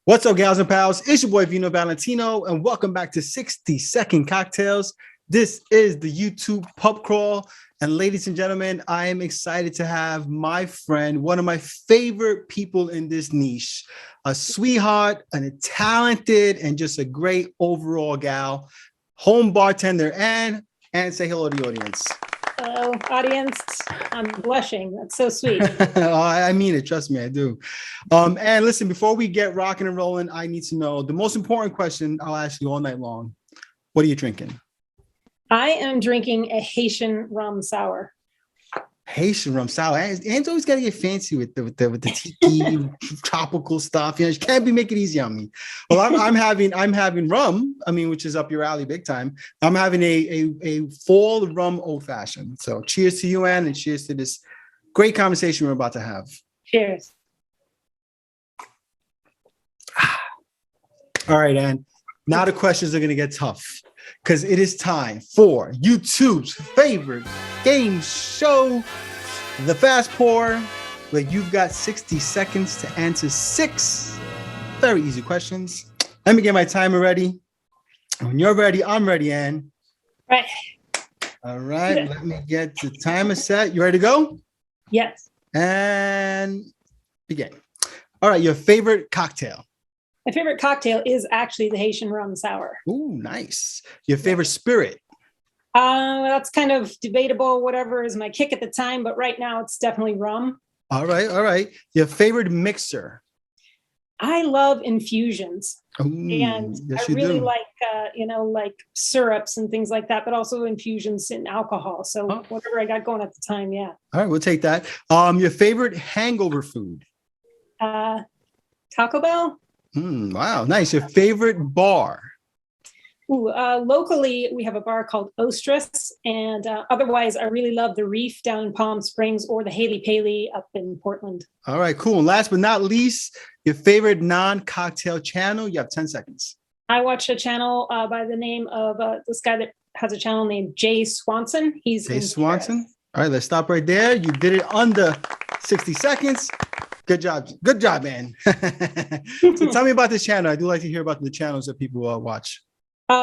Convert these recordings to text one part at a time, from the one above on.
What's up, gals and pals? It's your boy Vino Valentino, and welcome back to 60-Second Cocktails. This is the YouTube PubCrawl, and ladies and gentlemen, I am excited to have my friend, one of my favorite people in this niche, a sweetheart, and a talented, and just a great overall gal, Home Bartender, and say hello to the audience. Hello, audience. I'm blushing. That's so sweet. I mean it. Trust me, I do. And listen, before we get rocking and rolling, I need to know the most important question I'll ask you all night long. What are you drinking? I am drinking a Haitian rum sour. Haitian rum sour. Anne's always got to get fancy with the tiki tropical stuff. You know, she can't be making it easy on me. Well, I'm having rum. I mean, which is up your alley big time. I'm having a fall rum old fashioned. So, cheers to you, Anne, and cheers to this great conversation we're about to have. Cheers. All right, Anne. Now the questions are going to get tough because it is time for YouTube's favorite game show, The Fast Pour, where you've got 60 seconds to answer 6 very easy questions. Let me get my timer ready. When you're ready, I'm ready, Anne. Right. All right, let me get the timer set. You ready to go? Yes. And begin. All right, your favorite cocktail. My favorite cocktail is actually the Haitian rum sour. Ooh, nice. Your favorite spirit. That's kind of debatable. Whatever is my kick at the time, but right now it's definitely rum. All right. Your favorite mixer. I love infusions. Ooh, and yes, I really like, like syrups and things like that, but also infusions in alcohol. So whatever I got going at the time, yeah. All right, we'll take that. Your favorite hangover food? Taco Bell. Wow, nice. Your favorite bar? Ooh, locally, we have a bar called Ostrus, and otherwise, I really love the Reef down in Palm Springs or the Haley Paley up in Portland. All right, cool. And last but not least, your favorite non-cocktail channel? You have 10 seconds. I watch a channel by the name of this guy that has a channel named Jay Swanson. He's Jay Swanson. All right, let's stop right there. You did it under 60 seconds. Good job, man. So tell me about this channel. I do like to hear about the channels that people watch.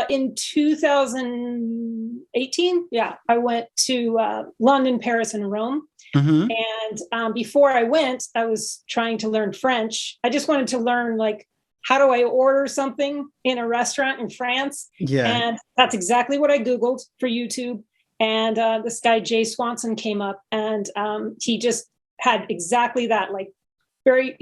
In 2018, I went to London, Paris, and Rome. Mm-hmm. And before I went, I was trying to learn French. I just wanted to learn, like, how do I order something in a restaurant in France? Yeah. And that's exactly what I Googled for YouTube. And this guy, Jay Swanson, came up, and he just had exactly that, like, very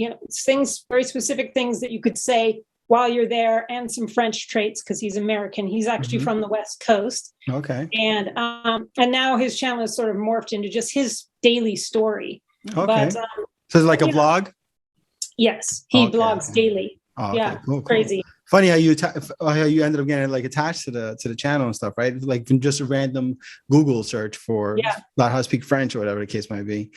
specific things that you could say while you're there, and some French traits because he's American. He's actually from the West Coast. Okay. And now his channel has sort of morphed into just his daily story. Okay. But, so it's like a vlog? Yes, he blogs daily. Oh, okay. Yeah, cool. Crazy. Funny how you ended up getting like attached to the channel and stuff, right? Like from just a random Google search for about how to speak French or whatever the case might be.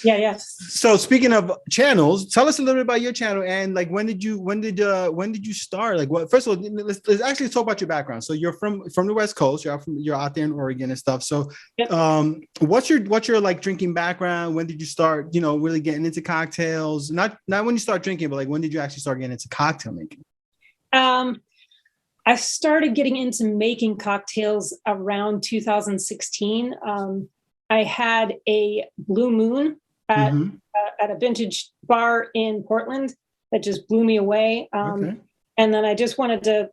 Yeah. So speaking of channels, tell us a little bit about your channel and like when did you start? Like what? First of all, let's actually talk about your background. So you're from the West Coast. You're out there in Oregon and stuff. So what's your like drinking background? When did you start? Really getting into cocktails? Not when you start drinking, but like when did you actually start getting into cocktail making? I started getting into making cocktails around 2016. I had a Blue Moon at a vintage bar in Portland that just blew me away. And then I just wanted to,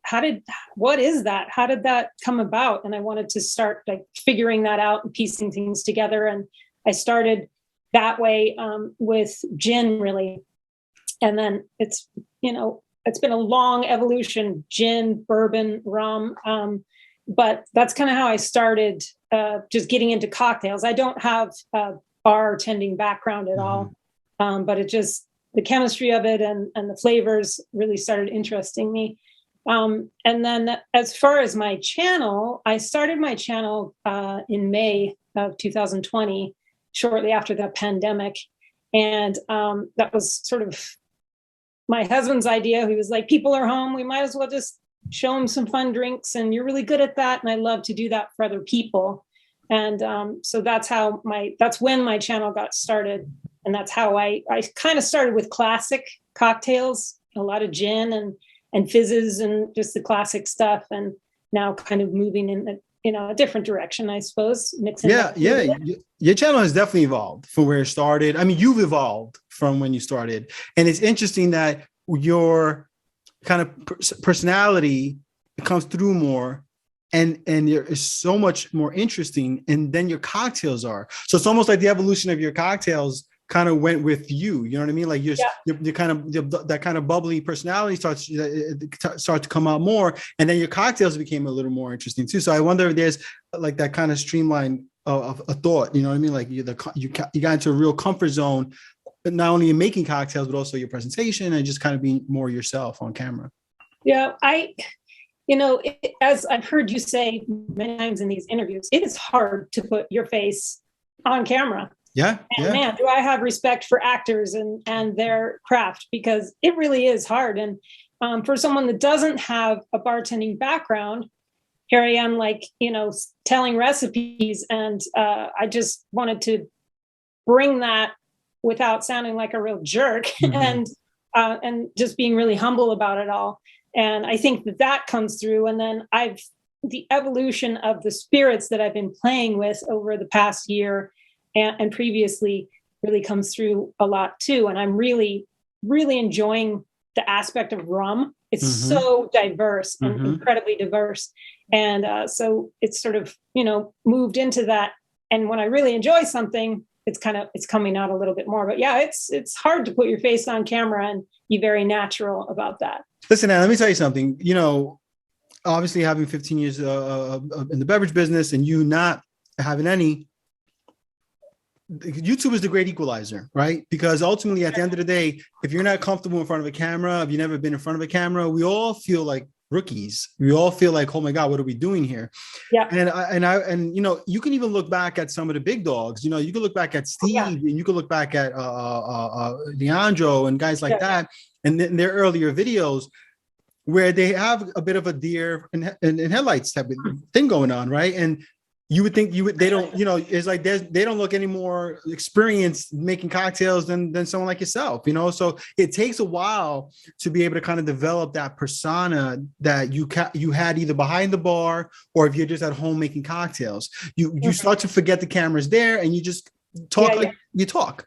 what is that? How did that come about? And I wanted to start like figuring that out and piecing things together. And I started that way with gin, really. And then it's been a long evolution: gin, bourbon, rum. But that's kind of how I started just getting into cocktails. I don't have a bartending background at all, but the chemistry of it and the flavors really started interesting me. And then as far as my channel, I started my channel in May of 2020, shortly after the pandemic. And that was sort of my husband's idea. He was like, people are home, we might as well just show them some fun drinks, and you're really good at that. And I love to do that for other people. And so that's when my channel got started. And that's how I kind of started with classic cocktails, a lot of gin and fizzes and just the classic stuff. And now kind of moving in a different direction, I suppose. Mixing Your channel has definitely evolved from where it started. I mean, you've evolved from when you started, and it's interesting that your kind of personality comes through more, and it's so much more interesting. And then your cocktails are. So it's almost like the evolution of your cocktails kind of went with you. You know what I mean? Like you're kind of that kind of bubbly personality starts to come out more, and then your cocktails became a little more interesting too. So I wonder if there's like that kind of streamline of a thought. You know what I mean? Like you got into a real comfort zone, not only in making cocktails but also your presentation and just kind of being more yourself on camera. Yeah, as I've heard you say many times in these interviews, it is hard to put your face on camera. Yeah. And man, do I have respect for actors and their craft, because it really is hard. And for someone that doesn't have a bartending background, here I am, like, telling recipes. And I just wanted to bring that without sounding like a real jerk, and just being really humble about it all. And I think that comes through. And then the evolution of the spirits that I've been playing with over the past year and previously really comes through a lot too. And I'm really, really enjoying the aspect of rum. It's so diverse and incredibly diverse. And so it's sort of, moved into that. And when I really enjoy something, it's coming out a little bit more. But yeah, it's hard to put your face on camera and be very natural about that. Listen, Anna, let me tell you something. Obviously having 15 years in the beverage business and you not having any, YouTube is the great equalizer, right? Because ultimately, at the end of the day, if you're not comfortable in front of a camera, if you've never been in front of a camera, we all feel like rookies. We all feel like, oh my God, what are we doing here? Yeah. And you can even look back at some of the big dogs. You can look back at Steve, and you can look back at Leandro and guys like that, and their earlier videos where they have a bit of a deer and headlights type of thing going on, right? And you would think they don't, it's like they don't look any more experienced making cocktails than someone like yourself, so it takes a while to be able to kind of develop that persona that you had either behind the bar, or if you're just at home making cocktails, you start to forget the camera's there and you just talk you talk.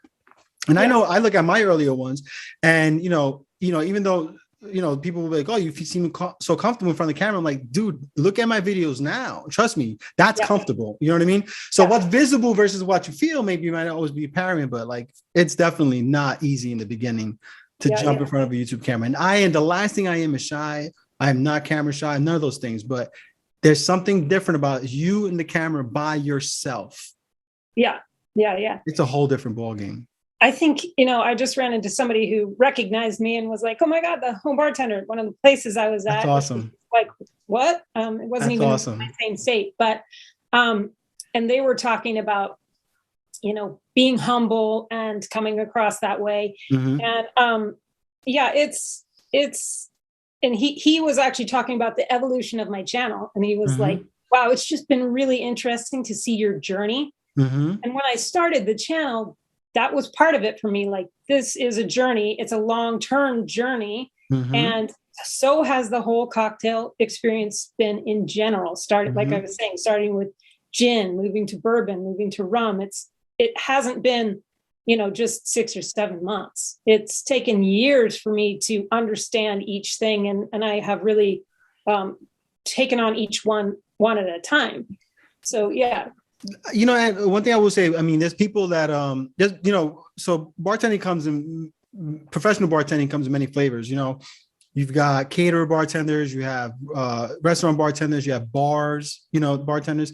And I know I look at my earlier ones and, even though people will be like, oh, you seem so comfortable in front of the camera. I'm like, dude, look at my videos now. Trust me, that's comfortable. You know what I mean? So what's visible versus what you feel maybe might always be apparent, but like, it's definitely not easy in the beginning to jump in front of a YouTube camera. And the last thing I am is shy. I am not camera shy, none of those things, but there's something different about you and the camera by yourself. Yeah. It's a whole different ballgame. I think, I just ran into somebody who recognized me and was like, oh my God, the Home Bartender, one of the places I was at. That's awesome. Like, what? It wasn't even in my same state, but, and they were talking about, being humble and coming across that way. And, and he was actually talking about the evolution of my channel. And he was like, wow, it's just been really interesting to see your journey. And when I started the channel, that was part of it for me. Like, this is a journey. It's a long-term journey. And so has the whole cocktail experience been in general. Like I was saying, starting with gin, moving to bourbon, moving to rum. It hasn't been, just 6 or 7 months. It's taken years for me to understand each thing. And I have really taken on each one at a time. So, yeah. One thing I will say, I mean, there's people that, so bartending professional bartending comes in many flavors. You've got caterer bartenders, you have restaurant bartenders, you have bars, bartenders,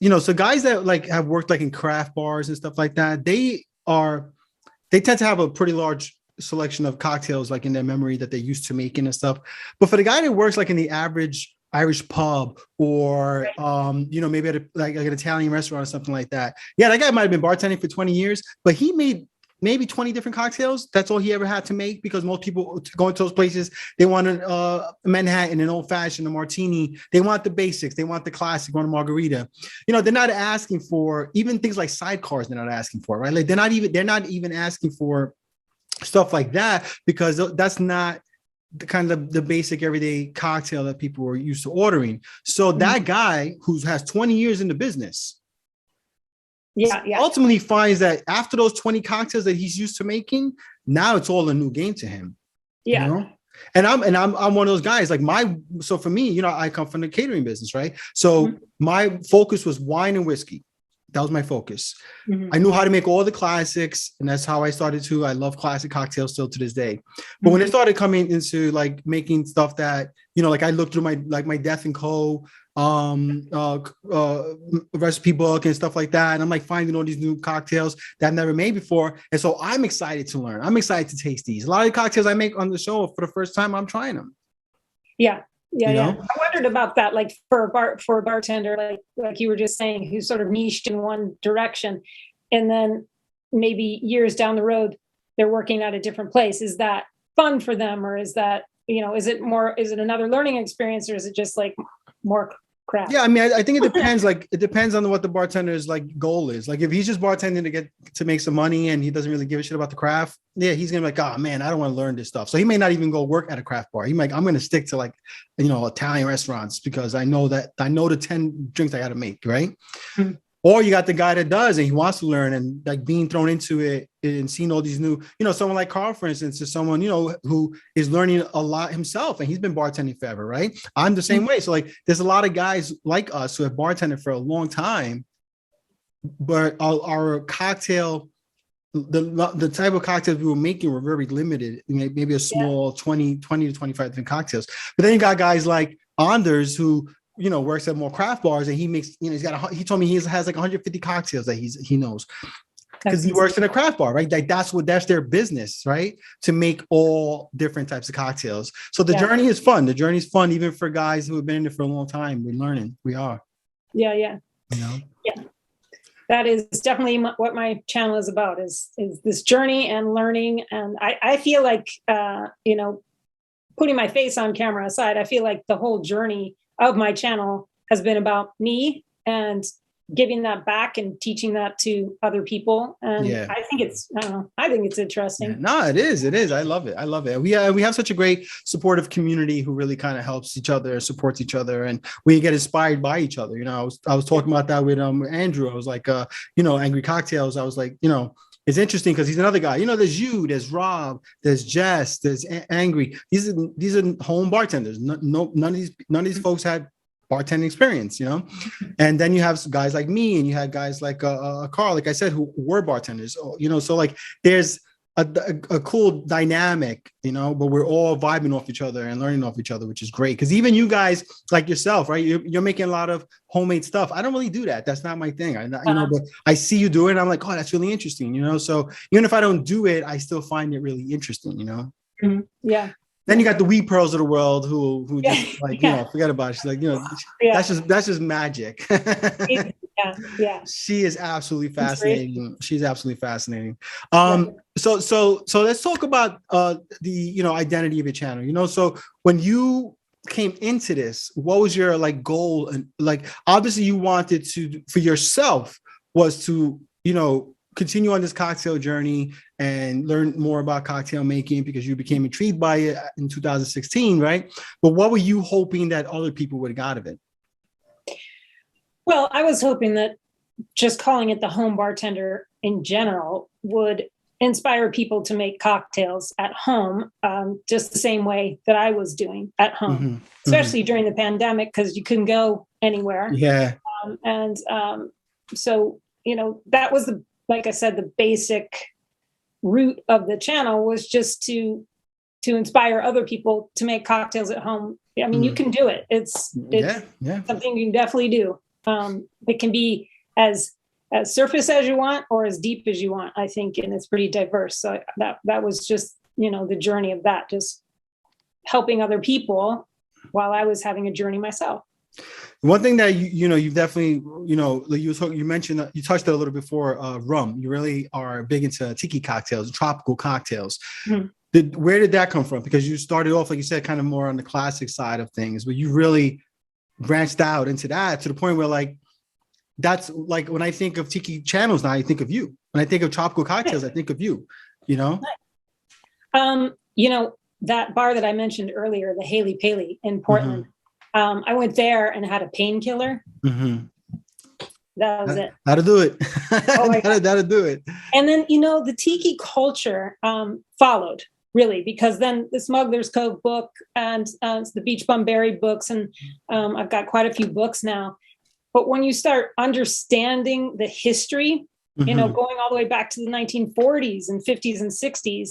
so guys that like have worked like in craft bars and stuff like that, they tend to have a pretty large selection of cocktails like in their memory that they're used to making and stuff. But for the guy that works like in the average Irish pub or, maybe at like an Italian restaurant or something like that. Yeah, that guy might've been bartending for 20 years, but he made maybe 20 different cocktails. That's all he ever had to make, because most people going to those places, they want a Manhattan, an old fashioned, a martini. They want the basics. They want the classic, want a margarita. They're not asking for even things like sidecars. They're not asking for, right? Like they're not even asking for stuff like that, because that's not the kind of the basic everyday cocktail that people were used to ordering. So that guy who has 20 years in the business, ultimately finds that after those 20 cocktails that he's used to making, now it's all a new game to him. Yeah. You know? And I'm one of those guys, like so for me, you know, I come from the catering business, right? So my focus was wine and whiskey. That was my focus. I knew how to make all the classics, and that's how I started to. I love classic cocktails still to this day. But when it started coming into like making stuff that, you know, like I looked through my Death and Co. Recipe book and stuff like that, and I'm like finding all these new cocktails that I've never made before, and so I'm excited to learn. I'm excited to taste these. A lot of the cocktails I make on the show for the first time, I'm trying them. Yeah. You know? I wondered about that, like for a bartender, like you were just saying, who's sort of niched in one direction, and then maybe years down the road they're working at a different place. Is that fun for them, or is that, you know, is it another learning experience, or is it just like more crap? Yeah, I mean, I think it depends. Like, it depends on what the bartender's like goal is. Like, if he's just bartending to make some money and he doesn't really give a shit about the craft, yeah, he's gonna be like, oh man, I don't want to learn this stuff. So he may not even go work at a craft bar. He might, I'm gonna stick to like, you know, Italian restaurants because I know the 10 drinks I got to make, right? Or you got the guy that does and he wants to learn, and like being thrown into it and seeing all these new, you know, someone like Carl, for instance, is someone, you know, who is learning a lot himself, and he's been bartending forever, right? I'm the same way. So like, there's a lot of guys like us who have bartended for a long time, but our cocktail, the type of cocktails we were making were very limited, maybe a small 20 to 25 different cocktails. But then you got guys like Anders who, you know, works at more craft bars, and he makes, you know, he told me he has like 150 cocktails that he knows because he works in a craft bar, right? Like that's their business, right? To make all different types of cocktails. So the journey is fun. The journey is fun, even for guys who have been in it for a long time. We're learning. We are. Yeah. You know? Yeah. That is definitely what my channel is about, is this journey and learning. And I feel like, you know, putting my face on camera aside, I feel like the whole journey of my channel has been about me and giving that back and teaching that to other people. And I think it's interesting. Yeah, no, it is. I love it. We have such a great supportive community who really kind of helps each other, supports each other, and we get inspired by each other. You know, I was talking about that with Andrew. I was like, you know, Angry Cocktails. I was like, you know, it's interesting because he's another guy. You know, there's you, there's Rob, there's Jess, there's Angry. These are home bartenders. None of these folks had bartending experience, you know. And then you have guys like me, and you had guys like Carl, like I said, who were bartenders. You know, so like there's a cool dynamic, you know, but we're all vibing off each other and learning off each other, which is great. Because even you guys, like yourself, right? You're making a lot of homemade stuff. I don't really do that. That's not my thing. You know, but I see you do it, and I'm like, oh, that's really interesting, you know. So even if I don't do it, I still find it really interesting, you know. Yeah. Then you got the wee pearls of the world who just like, you know, forget about it. She's like, you know, that's just magic. Yeah. She is absolutely fascinating. She's absolutely fascinating. So let's talk about the, you know, identity of your channel. You know, so when you came into this, what was your like goal? And like, obviously you wanted to, for yourself, was to, you know, continue on this cocktail journey and learn more about cocktail making because you became intrigued by it in 2016, right? But what were you hoping that other people would have got of it? Well, I was hoping that just calling it the home bartender in general would inspire people to make cocktails at home, just the same way that I was doing at home, especially during the pandemic, because you couldn't go anywhere. Yeah. So, you know, that was like I said, the basic root of the channel was just to inspire other people to make cocktails at home. I mean, you can do it. It's something you can definitely do. It can be as surface as you want or as deep as you want, I think, and it's pretty diverse. So that was just, you know, the journey of that, just helping other people while I was having a journey myself. One thing that you know you've definitely, you know, you mentioned, you touched on a little before, rum. You really are big into tiki cocktails, tropical cocktails. Where did that come from? Because you started off, like you said, kind of more on the classic side of things, but you really branched out into that to the point where, like, that's like when I think of tiki channels now, I think of you. When I think of tropical cocktails, I think of you. You know. You know, that bar that I mentioned earlier, the Haley Paley in Portland, I went there and had a painkiller. That was it. That'll do it. Oh my God. That'll do it. And then, the tiki culture followed, really, because then the Smuggler's Cove book and the Beach Bum Berry books, and I've got quite a few books now. But when you start understanding the history, going all the way back to the 1940s and 50s and 60s,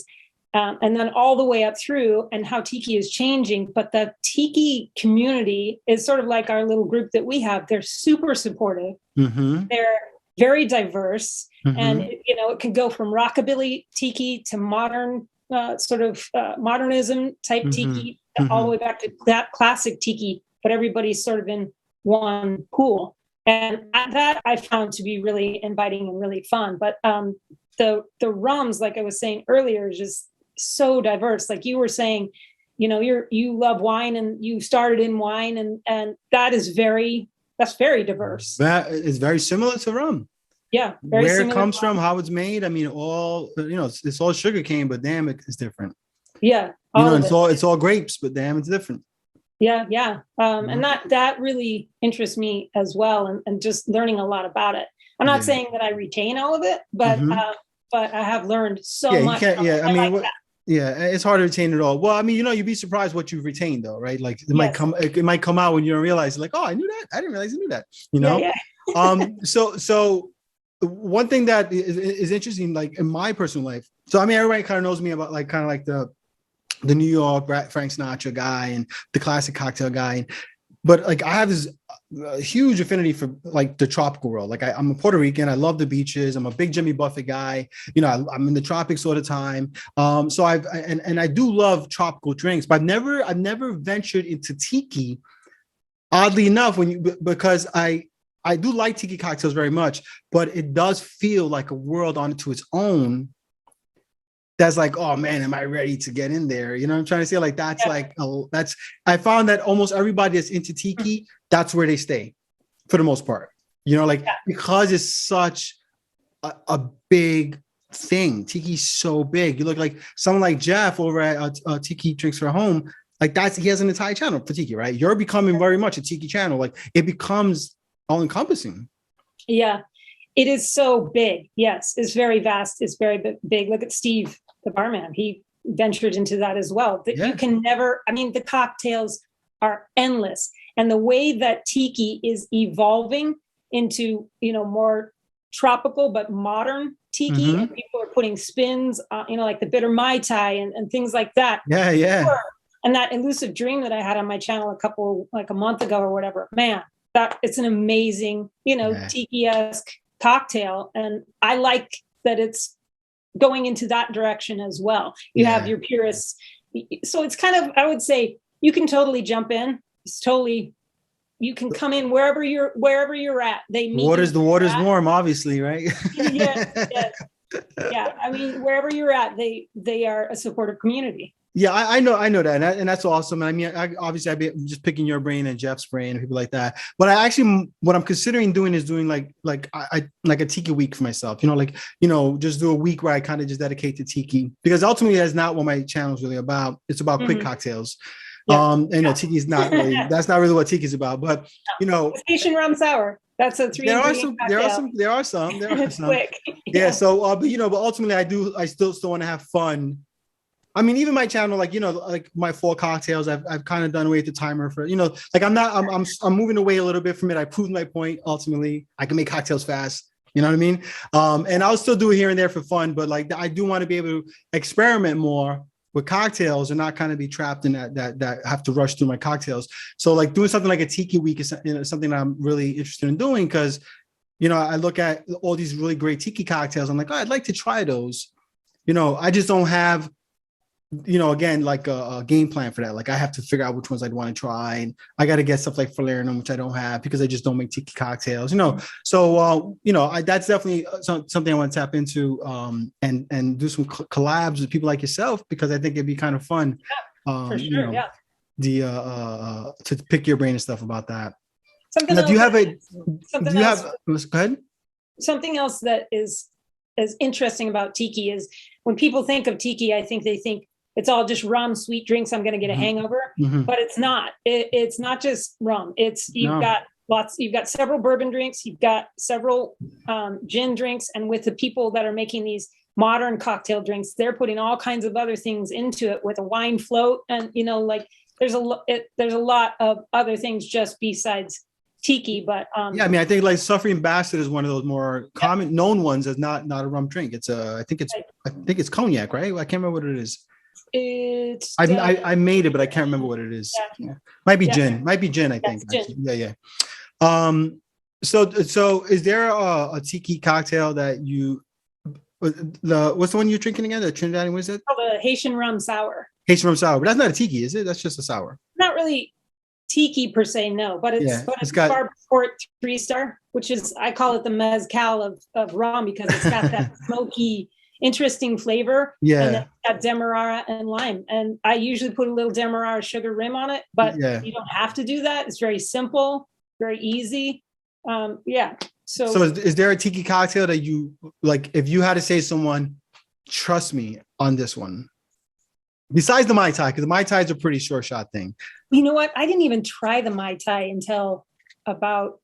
and then all the way up through, and how tiki is changing. But the tiki community is sort of like our little group that we have. They're super supportive. They're very diverse. And, it can go from rockabilly tiki to modern modernism type tiki, all the way back to that classic tiki, but everybody's sort of in one pool. And that I found to be really inviting and really fun. But the rums, like I was saying earlier, is just so diverse. Like you were saying, you love wine and you started in wine, and that's very diverse. That is very similar to rum. Yeah. Where it comes from, how it's made. I mean, all, it's all sugar cane, but damn, it's different. Yeah. It's all grapes, but damn, it's different. Yeah. Yeah. And that really interests me as well. And just learning a lot about it. I'm not saying that I retain all of it, but I have learned so much. It's hard to retain it all. Well, I mean, you'd be surprised what you've retained though, right? Like it might come out when you don't realize, like, oh, I knew that. I didn't realize I knew that, Yeah. So one thing that is interesting, like in my personal life. So, I mean, everybody kind of knows me about like the New York Frank Sinatra guy and the classic cocktail guy. But like, I have this huge affinity for like the tropical world. Like I'm a Puerto Rican. I love the beaches. I'm a big Jimmy Buffett guy. I'm in the tropics all the time. So I do love tropical drinks, but I've never ventured into tiki. Oddly enough, because I do like tiki cocktails very much, but it does feel like a world onto its own. That's like, oh man, am I ready to get in there? You know what I'm trying to say? Like that's I found that almost everybody that's into tiki, that's where they stay for the most part. Because it's such a big thing. Tiki's so big. You look like someone like Jeff over at Tiki Drinks for Home. Like he has an entire channel for tiki, right? You're becoming very much a tiki channel. Like it becomes all encompassing. Yeah, it is so big. Yes, it's very vast. It's very big. Look at Steve, the barman. He ventured into that as well. You can never, the cocktails are endless. And the way that tiki is evolving into, more tropical but modern tiki, and people are putting spins, like the bitter Mai Tai and things like that. Yeah, yeah. And that elusive dream that I had on my channel a month ago or whatever, man, that it's an amazing, tiki-esque cocktail. And I like that it's going into that direction as well. You have your purists. So it's kind of, I would say you can totally jump in. You can come in wherever you're at. They meet. The water's warm, obviously, right? Yeah. I mean, wherever you're at, they are a supportive community. Yeah, I know that, and that's awesome. I mean, obviously, I'd be just picking your brain and Jeff's brain and people like that. But what I'm considering doing is doing like a tiki week for myself. Just do a week where I kind of just dedicate to tiki, because ultimately that's not what my channel is really about. It's about quick cocktails. Tiki is not really. That's not really what tiki is about. But Station Rum Sour. That's a 3. There are some. Quick. Yeah. So, but ultimately, I still want to have fun. I mean, even my channel, like my 4 cocktails, I've kind of done away with the timer for, I'm moving away a little bit from it. I proved my point. Ultimately, I can make cocktails fast. You know what I mean? And I'll still do it here and there for fun, but like, I do want to be able to experiment more with cocktails and not kind of be trapped in that have to rush through my cocktails. So like doing something like a tiki week is something that I'm really interested in doing, because, I look at all these really great tiki cocktails. I'm like, I'd like to try those. I just don't have, again, like a game plan for that. Like I have to figure out which ones I'd want to try. And I got to get stuff like falernum, which I don't have because I just don't make tiki cocktails, So, that's definitely something I want to tap into and do some collabs with people like yourself, because I think it'd be kind of fun. Yeah, for sure. To pick your brain and stuff about that. Go ahead. Something else that is interesting about tiki is when people think of tiki, I think they think it's all just rum, sweet drinks. I'm going to get a hangover, but it's not. It's not just rum. You've got several bourbon drinks, you've got several gin drinks, and with the people that are making these modern cocktail drinks, they're putting all kinds of other things into it with a wine float, and there's a lot of other things just besides tiki. But I mean, I think like Suffering Bastard is one of those more common known ones as not a rum drink. It's I think it's cognac, right? I can't remember what it is. I made it, but I can't remember what it is. Yeah. Might be gin. Might be gin, I think. Gin. Yeah. So is there a tiki cocktail that you what's the one you're drinking again? The Trinidadian, what is it? Oh, the Haitian rum sour. Haitian rum sour, but that's not a tiki, is it? That's just a sour. Not really tiki per se, no, but it's got Barber Port 3-star, which is, I call it the mezcal of rum, because it's got that smoky, interesting flavor. Yeah. And then it's got demerara and lime. And I usually put a little demerara sugar rim on it, but you don't have to do that. It's very simple, very easy. So is there a tiki cocktail that you like, if you had to say to someone, trust me on this one, besides the Mai Tai, because the Mai Tai is a pretty short shot thing? You know what? I didn't even try the Mai Tai until about,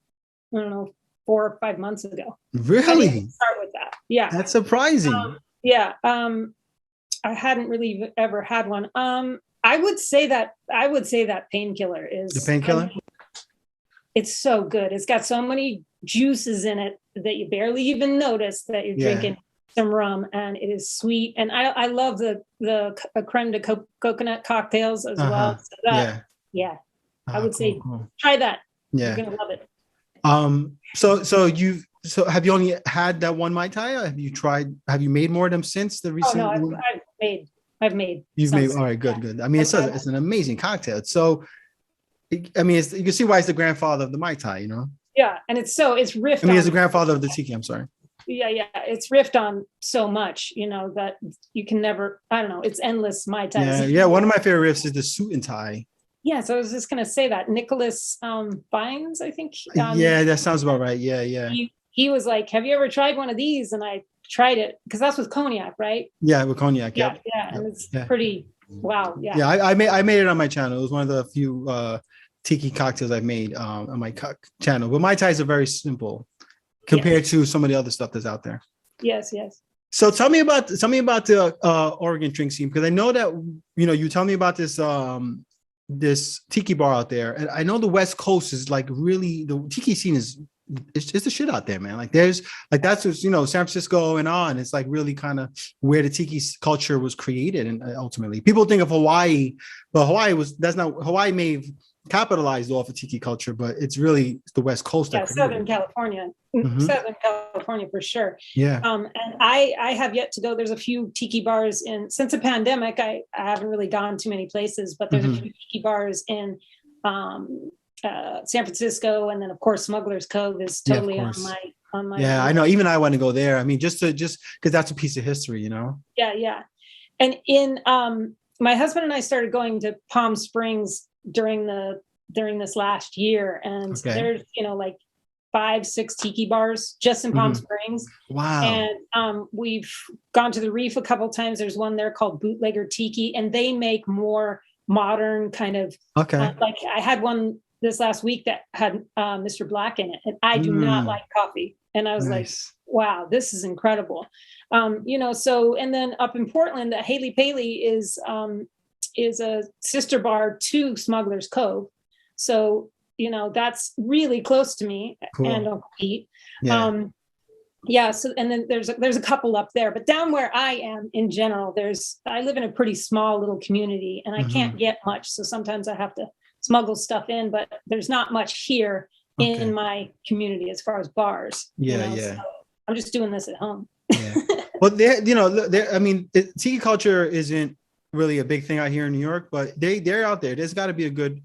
I don't know, 4 or 5 months ago. Really? I didn't start with that. Yeah. That's surprising. I hadn't really ever had one. I would say that Painkiller is the Painkiller. It's so good. It's got so many juices in it that you barely even notice that you're drinking some rum, and it is sweet. And I love the creme de coconut cocktails as well. So that, I would say try that. Yeah, you're gonna love it. So have you only had that one Mai Tai, or have you made more of them since the recent? Oh no, I've made. You've made. All right, good. I mean, it's an amazing cocktail. So, I mean, you can see why it's the grandfather of the Mai Tai, Yeah, and it's riffed. I mean, it's the grandfather of the tiki. I'm sorry. Yeah, it's riffed on so much, that you can never. I don't know. It's endless Mai Tais. Yeah. One of my favorite riffs is the suit and tie. Yeah, so I was just gonna say that Nicholas Vines, I think. That sounds about right. Yeah. He was like, "Have you ever tried one of these?" And I tried it, because that's with cognac, right? Yeah, with cognac. Yeah, and it's pretty. Wow. Yeah. Yeah, I made it on my channel. It was one of the few tiki cocktails I've made on my channel. But Mai Tais are very simple compared to some of the other stuff that's out there. Yes. So tell me about the Oregon drink scene, because I know that you tell me about this tiki bar out there, and I know the West Coast is like really, the tiki scene is it's the shit out there, man. Like there's like, that's what, San Francisco and on, it's like really kind of where the tiki culture was created. And ultimately people think of Hawaii, but Hawaii may have capitalized off of tiki culture, but it's really the West Coast. Southern California. Southern California for sure. Yeah. And I have yet to go. There's a few tiki bars since the pandemic. I haven't really gone to many places, but there's a few tiki bars in San Francisco, and then of course Smuggler's Cove is totally on my. Yeah, I know. Even I want to go there. I mean, just because that's a piece of history, Yeah. And in my husband and I started going to Palm Springs during this last year, and there's like 5-6 tiki bars just in Palm Springs. Wow. And we've gone to the Reef a couple times. There's one there called Bootlegger Tiki, and they make more modern kind of like I had one this last week that had Mr. Black in it, and I do not like coffee, and I was like, wow, this is incredible. So, and then up in Portland, Haley Paley is a sister bar to Smuggler's Cove, so that's really close to me. Cool. And Uncle Pete. So, and then there's a couple up there, but down where I am in general, I live in a pretty small little community, and I can't get much, so sometimes I have to smuggle stuff in, but there's not much here in my community as far as bars. So I'm just doing this at home. Well, tiki culture isn't really a big thing out here in New York, but they're out there. There's got to be a good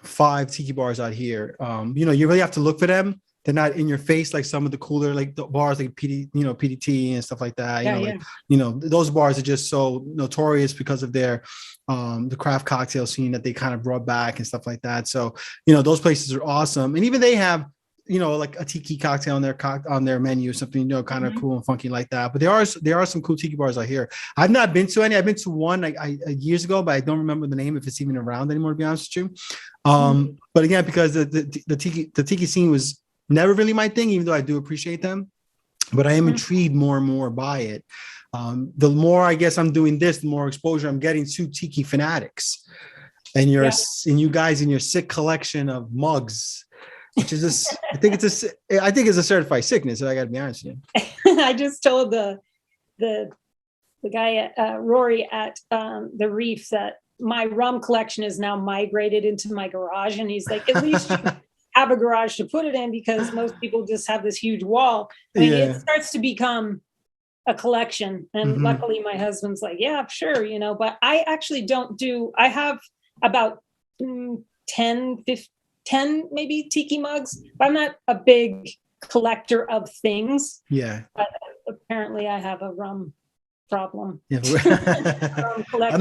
5 tiki bars out here. You really have to look for them. They're not in your face like some of the cooler, like the bars like PDT and stuff like that. Those bars are just so notorious because of their the craft cocktail scene that they kind of brought back and stuff like that. So those places are awesome, and even they have like a tiki cocktail on their menu, something, kind of Mhm. cool and funky like that. But there are some cool tiki bars out here. I've not been to any. I've been to one like years ago, but I don't remember the name if it's even around anymore, to be honest with you. But again, because the tiki scene was never really my thing, even though I do appreciate them. But I am intrigued more and more by it. The more I guess I'm doing this, the more exposure I'm getting to tiki fanatics, and you guys in your sick collection of mugs, which is I think it's a certified sickness. I got to be honest with you. I just told the guy Rory at the Reef that my rum collection is now migrated into my garage, and he's like, at least you have a garage to put it in, because most people just have this huge wall. I mean, it starts to become a collection, and luckily my husband's like, yeah, sure, but I actually don't do. I have about 10 maybe tiki mugs, but I'm not a big collector of things. But apparently I have a rum problem. I'm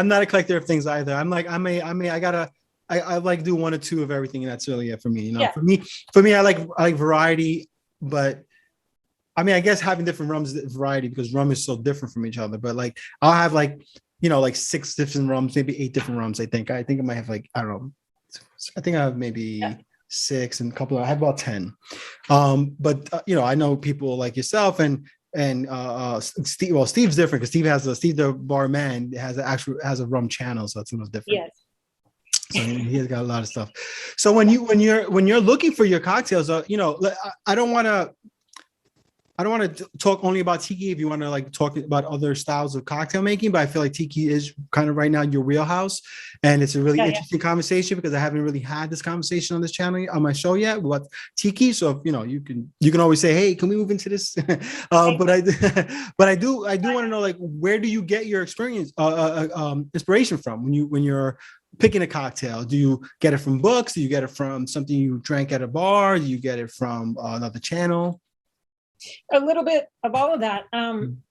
not a collector of things either. I'm like, I like do one or two of everything, and that's really it for me. For me, I like variety, but I mean, I guess having different rums is variety, because rum is so different from each other. But like, I'll have like 6 different rums, maybe 8 different rums. I think I might have like, I don't know. I think I have maybe 6 and a couple. I have about 10. But I know people like yourself and Steve. Well, Steve's different because Steve the barman has a rum channel, so it's a little different. Yes. So he has got a lot of stuff. So when you're looking for your cocktails, I don't want to talk only about tiki. If you want to like talk about other styles of cocktail making, but I feel like tiki is kind of right now your wheelhouse, and it's a really interesting conversation, because I haven't really had this conversation on this channel, on my show yet, about tiki. So you can always say, hey, can we move into this? But I do want to know, like, where do you get your experience, inspiration from when you're picking a cocktail? Do you get it from books? Do you get it from something you drank at a bar? Do you get it from another channel? A little bit of all of that.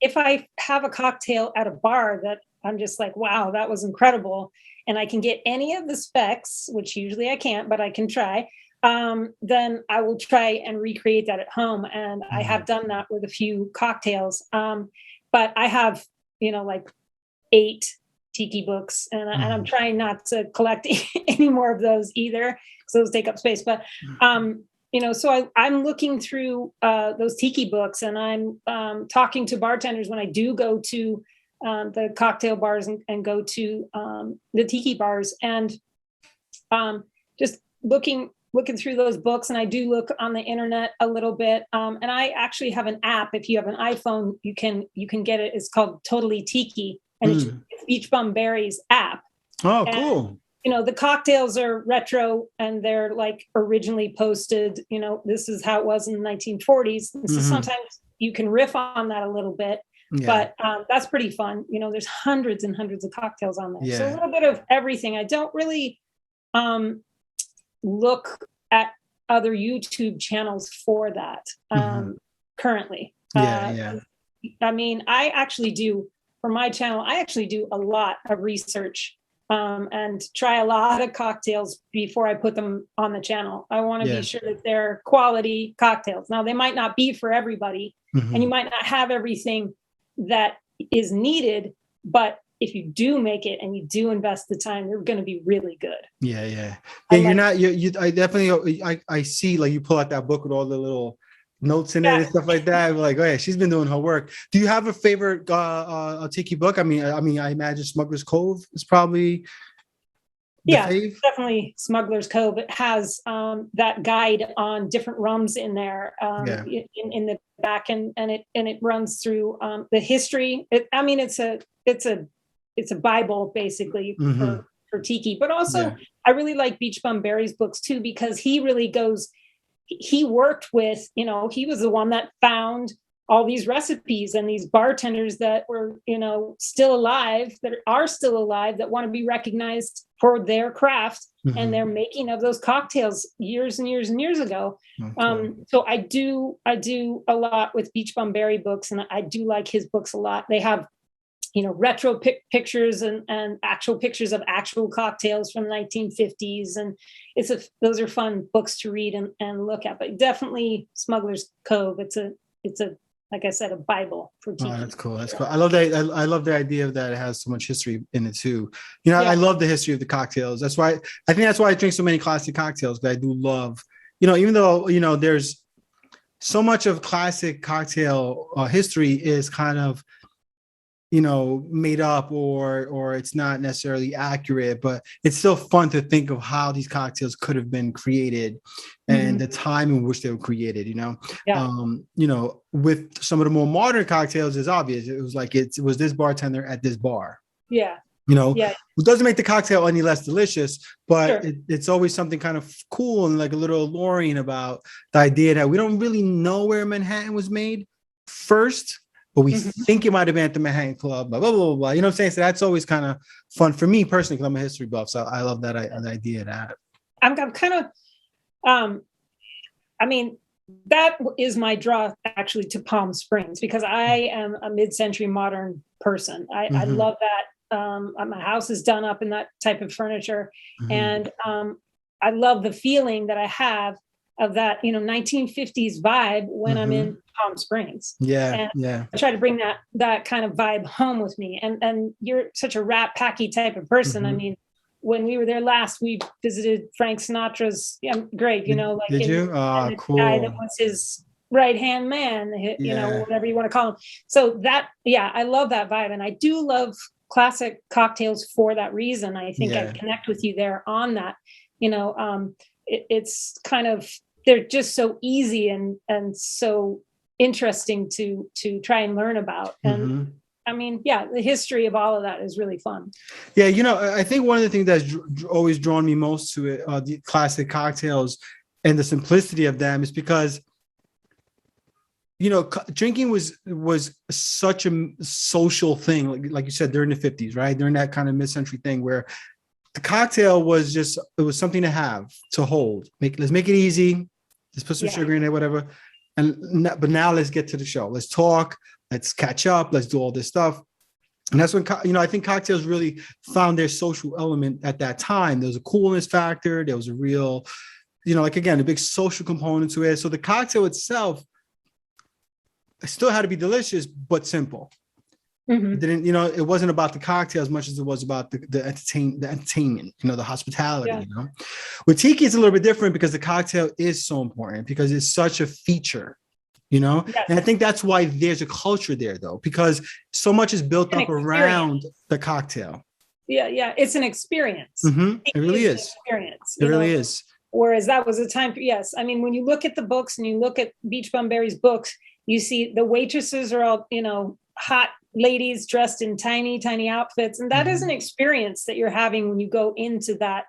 If I have a cocktail at a bar that I'm just like, wow, that was incredible, and I can get any of the specs, which usually I can't, but I can try, then I will try and recreate that at home. And I have done that with a few cocktails. But I have, like 8 tiki books, and I'm trying not to collect any more of those either, because those take up space. But so I'm looking through those tiki books, and I'm talking to bartenders when I do go to the cocktail bars and go to the tiki bars, and just looking through those books. And I do look on the internet a little bit, and I actually have an app. If you have an iPhone, you can get it. It's called Totally Tiki, and it's Beach Bum Berries app. Oh, cool. The cocktails are retro, and they're like originally posted, this is how it was in the 1940s. And so sometimes you can riff on that a little bit, but that's pretty fun. There's hundreds and hundreds of cocktails on there. So a little bit of everything. I don't really look at other YouTube channels for that currently. I mean, I actually do, for my channel, I actually do a lot of research and try a lot of cocktails before I put them on the channel. I want to be sure that they're quality cocktails. Now, they might not be for everybody, and you might not have everything that is needed, but if you do make it and you do invest the time, they're going to be really good. I definitely, I see, like, you pull out that book with all the little notes in it and stuff like that. We're like, oh yeah, she's been doing her work. Do you have a favorite tiki book? I mean, I imagine Smuggler's Cove is probably fave. Definitely Smuggler's Cove. It has that guide on different rums in there, in the back, and it runs through the history. It's a Bible basically for tiki, but also I really like Beach Bum Berry's books too, because he really goes. He worked with, he was the one that found all these recipes and these bartenders that were, still alive, that want to be recognized for their craft and their making of those cocktails years and years and years ago. So I do a lot with Beach Bum Berry books, and I do like his books a lot. They have retro pictures and actual pictures of actual cocktails from the 1950s. And those are fun books to read and look at, but definitely Smuggler's Cove. It's a, like I said, a Bible for tiki. Oh, that's cool. That's cool. I love that. I love the idea of that it has so much history in it too. I love the history of the cocktails. That's why I drink so many classic cocktails, because I do love, even though, there's so much of classic cocktail history is kind of, made up or it's not necessarily accurate, but it's still fun to think of how these cocktails could have been created and the time in which they were created, with some of the more modern cocktails is obvious. It was like, it was this bartender at this bar. Yeah. It doesn't make the cocktail any less delicious, but it's always something kind of cool and like a little alluring about the idea that we don't really know where Manhattan was made first, but we think it might have been at the Manhattan Club, blah, blah, blah, blah. You know what I'm saying? So that's always kind of fun for me personally, because I'm a history buff. So I love that idea of that. I'm kind of, that is my draw actually to Palm Springs, because I am a mid-century modern person. I love that. My house is done up in that type of furniture. And I love the feeling that I have of that, 1950s vibe when I'm in Palm Springs. Yeah. I try to bring that kind of vibe home with me. And you're such a rat packy type of person. I mean, when we were there last, we visited Frank Sinatra's grave, Did you? Oh, cool. Guy that was his right-hand man, whatever you want to call him. So that, I love that vibe. And I do love classic cocktails for that reason. I think I connect with you there on that. It's kind of, they're just so easy and so interesting to try and learn about. And the history of all of that is really fun. Yeah, I think one of the things that's always drawn me most to it, the classic cocktails and the simplicity of them, is because drinking was such a social thing, like you said, during the 50s, right? During that kind of mid-century thing where the cocktail was it was something to have, to hold. Let's make it easy. Let's put some sugar in it, whatever. But now let's get to the show. Let's talk. Let's catch up. Let's do all this stuff. And that's when, I think cocktails really found their social element at that time. There was a coolness factor. There was a real, a big social component to it. So the cocktail itself still had to be delicious, but simple. It didn't, it wasn't about the cocktail as much as it was about the entertainment, the hospitality, With tiki, it's a little bit different because the cocktail is so important, because it's such a feature, And I think that's why there's a culture there, though, because so much is built up around the cocktail. Yeah. It's an experience. It really is. Experience. It really is. Whereas that was a time for, when you look at the books and you look at Beach Bum Berry's books, you see the waitresses are all, hot ladies dressed in tiny, tiny outfits. And that is an experience that you're having when you go into that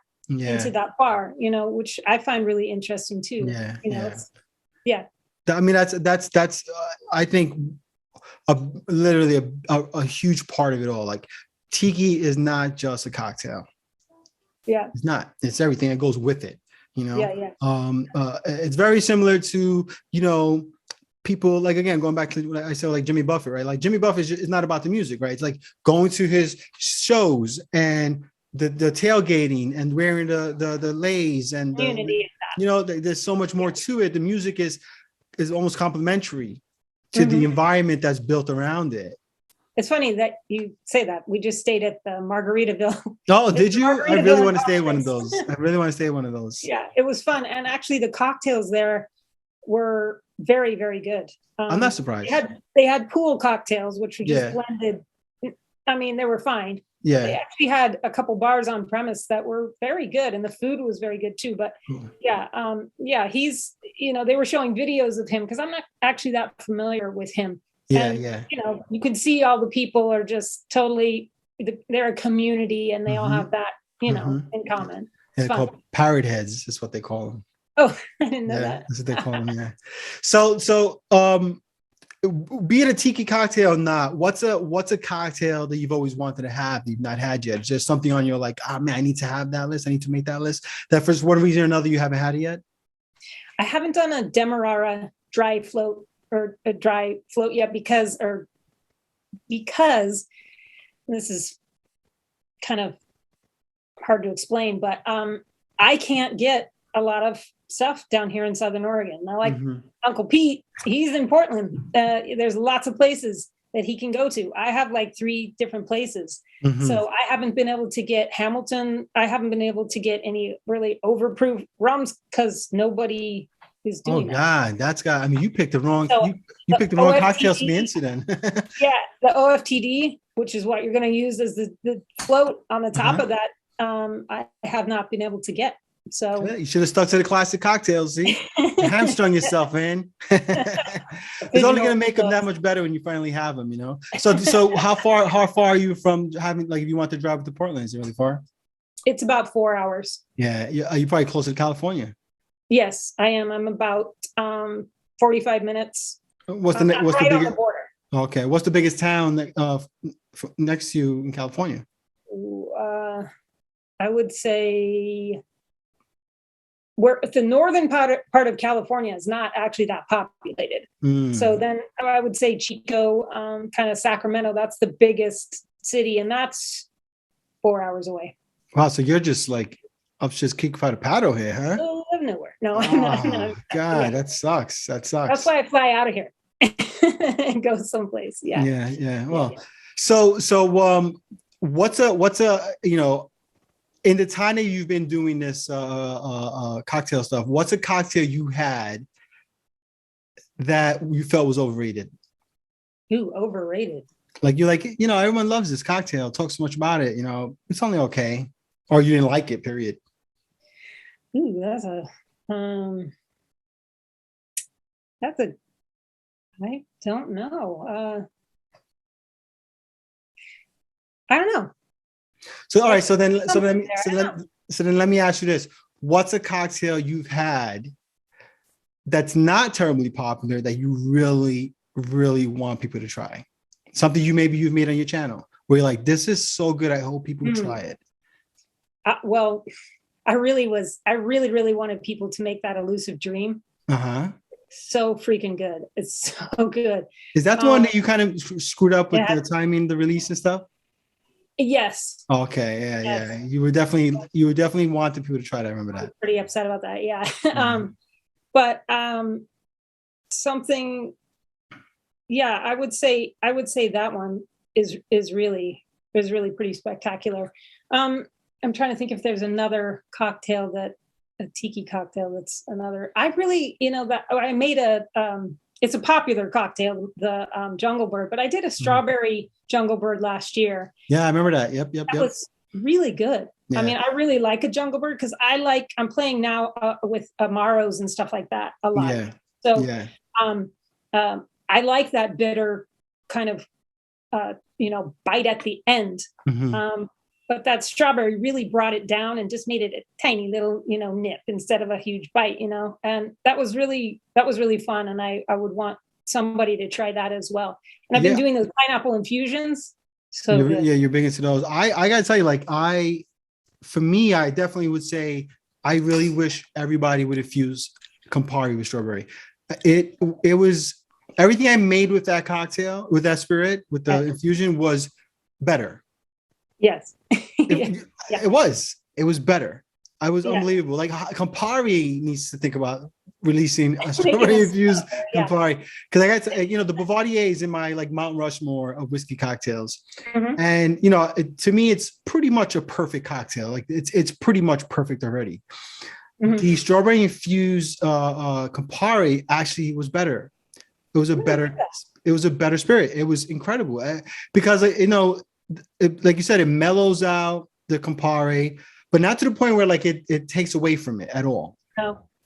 bar, which I find really interesting too. I mean, that's I think literally a huge part of it all. Like, tiki is not just a cocktail. Yeah. It's not. It's everything that goes with it, It's very similar to, people, like, again, going back to what I said, like Jimmy Buffett, right? Like, Jimmy Buffett is not about the music, right? It's like going to his shows and the tailgating and wearing the leis and there's so much more to it. The music is almost complementary to the environment that's built around it. It's funny that you say that. We just stayed at the Margaritaville. Oh, did you? I really want to stay at one of those. Yeah, it was fun. And actually the cocktails there were very, very good. I'm not surprised. They had pool cocktails, which were just blended. I mean, they were fine. Yeah. They actually had a couple bars on premise that were very good, and the food was very good too. But he's, they were showing videos of him, because I'm not actually that familiar with him. You can see all the people are just totally, they're a community, and they all have that, in common. They're called parrot heads, is what they call them. Oh, I didn't know that. That's what they call them. Yeah. So, be it a tiki cocktail or not, what's a cocktail that you've always wanted to have that you've not had yet? Is there something on your, like, I need to have that list. I need to make that list, that for one reason or another you haven't had it yet? I haven't done a Demerara dry float yet because this is kind of hard to explain, but I can't get a lot of stuff down here in Southern Oregon. Now, like Uncle Pete, he's in Portland. There's lots of places that he can go to. I have like 3 different places. So I haven't been able to get Hamilton. I haven't been able to get any really overproof rums because nobody is doing that. God, that's got, I mean, you picked the wrong, So you picked the wrong cocktails for the incident. Yeah, the OFTD, which is what you're going to use as the float on the top of that, I have not been able to get. So you should have stuck to the classic cocktails. See, you hamstrung yourself, man. It's only going to make them that much better when you finally have them, you know. So how far are you from having, like, if you want to drive to Portland? Is it really far? It's about 4 hours. Yeah, you're probably closer to California. Yes, I am. I'm about 45 minutes. What's on the the border? Okay, what's the biggest town that next to you in California? I would say where the northern part of California is not actually that populated. So then I would say Chico, kind of Sacramento. That's the biggest city, and that's 4 hours away. Wow, so you're just like up just kick fight a paddle here, huh? I live nowhere. No, God, yeah. That sucks. That's why I fly out of here and go someplace. Yeah. Well, so what's a you know, in the time that you've been doing this cocktail stuff, what's a cocktail you had that you felt was overrated? Ooh, overrated. Like you're like, you know, everyone loves this cocktail, talk so much about it, you know, it's only okay. Or you didn't like it, period. Ooh, I don't know. I don't know. So all right, so then let me ask you this. What's a cocktail you've had that's not terribly popular that you really, really want people to try? Something you've made on your channel where you're like, this is so good, I hope people try it. Well, I really wanted people to make that Elusive Dream. So freaking good. It's so good. Is that the one that you kind of screwed up with the timing, the release and stuff? Yes. Okay. Yeah. You would definitely want the people to try that. I remember that. Pretty upset about that. Yeah. But something. Yeah, I would say that one is really pretty spectacular. I'm trying to think if there's another cocktail a tiki cocktail that's another. I really, I made it's a popular cocktail, the Jungle Bird, but I did a strawberry Jungle Bird last year. Yeah, I remember that. Yep. That was really good. Yeah. I mean, I really like a Jungle Bird because I'm playing now with Amaros and stuff like that a lot. Yeah. So I like that bitter kind of, bite at the end. But that strawberry really brought it down and just made it a tiny little, nip instead of a huge bite, and that was really fun. And I would want somebody to try that as well. And I've been doing those pineapple infusions. So you're big into those. I gotta tell you, for me, I definitely would say I really wish everybody would infuse Campari with strawberry. It was everything I made with that cocktail, with that spirit, with the infusion was better. Yes. It was better. I was unbelievable. Like Campari needs to think about releasing a strawberry infused Campari, because I got to, the Bouvardier is in my like Mount Rushmore of whiskey cocktails, and to me it's pretty much a perfect cocktail. Like it's pretty much perfect already. The strawberry infused Campari actually was better. It was a better spirit. It was incredible because like you said, it mellows out the Campari, but not to the point where like it takes away from it at all.